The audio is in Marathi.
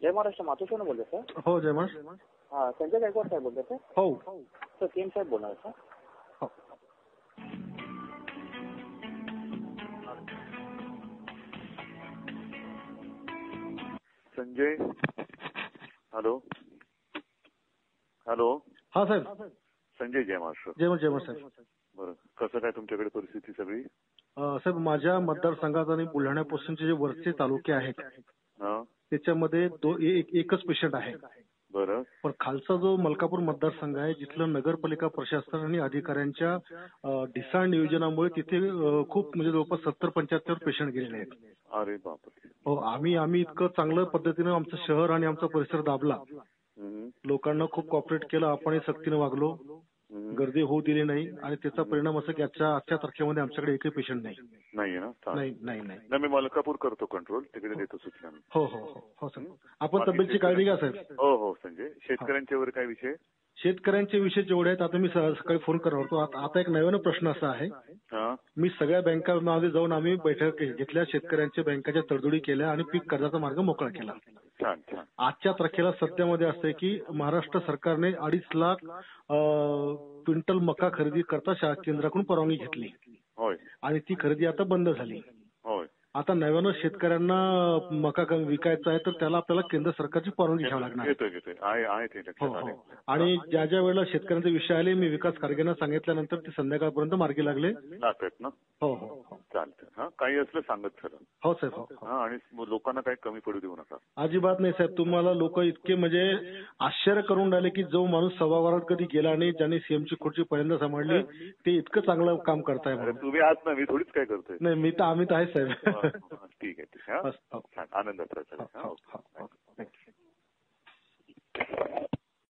जय महाराष्ट्र मातोश्रीने बोलले सर. हो जय महाराष्ट्र. हा संजय गायकवाड साहेब बोलते सर. हो सर केम साहेब बोलणार सर. हो. Sanjay hello hello. हा साहेब. संजय जय महाराष्ट्र. जय महाराष्ट्र साहेब. बरं कसं काय तुमच्याकडे परिस्थिती सगळी? साहेब माझ्या मतदारसंघात आणि बुलढाण्यापासूनचे जे वरचे तालुके आहेत त्याच्यामध्ये एकच पेशंट आहे. बरं. पण खालचा जो मलकापूर मतदारसंघ आहे जिथलं नगरपालिका प्रशासन आणि अधिकाऱ्यांच्या ढिसाळ नियोजनामुळे तिथे खूप म्हणजे जवळपास 70-75 पेशंट गेलेले आहेत. अरे बापरे. हो आम्ही इतकं चांगल्या पद्धतीनं आमचं शहर आणि आमचा परिसर दाबला. लोकांना खूप कॉपरेट केलं. आपण सक्तीनं वागलो. गर्दी होऊ दिली नाही आणि त्याचा परिणाम असा की आजच्या तारखेमध्ये आमच्याकडे एकही पेशंट नाही. नाही ना? नाही नाही नाही. मी मलकापूर करतो कंट्रोल तिकडे देतो सूचना. हो हो हो सर. आपण तब्येतची काळजी घ्या साहेब. हो हो संजय. शेतकऱ्यांच्या वर काय विषय? शेतकऱ्यांचे विषय जेवढे आहेत आता मी सकाळी फोन करणार होतो. आता एक नव्यानं प्रश्न असा आहे. मी सगळ्या बँकांमध्ये जाऊन आम्ही बैठक घेतल्या. शेतकऱ्यांच्या बँकाच्या तडजोडी केल्या आणि पीक कर्जाचा मार्ग मोकळा केला. छान छान. आजच्या तारखेला सत्यामध्ये असते की महाराष्ट्र सरकारने 2.5 लाख क्विंटल मका खरेदी करता केंद्राकडून परवानगी घेतली. होय. आणि ती खरेदी आता बंद झाली. होय. आता नव्यानं शेतकऱ्यांना मका विकायचा आहे तर त्याला आपल्याला केंद्र सरकारची परवानगी घ्यावी लागणार. आणि ज्या ज्या वेळेला शेतकऱ्यांचे विषय आले मी विकास खारगेंना सांगितल्यानंतर ते संध्याकाळपर्यंत मार्गी लागले. ना? हो हो चालतं. काही असलं सांगत खरं. हो साहेब. हो. आणि लोकांना काही कमी पडू देऊ नका. अजिबात नाही साहेब. तुम्हाला लोक इतके म्हणजे आश्चर्य करून राहिले की जो माणूस सभागृहात कधी गेला नाही ज्याने सीएमची खुर्ची पहिल्यांदा सांभाळली ते इतकं चांगलं काम करताय. तुम्ही आहात ना? मी थोडीच काय करतोय. नाही मी तर आम्ही तर आहे साहेब. ठीक आहे. आनंदात राहा.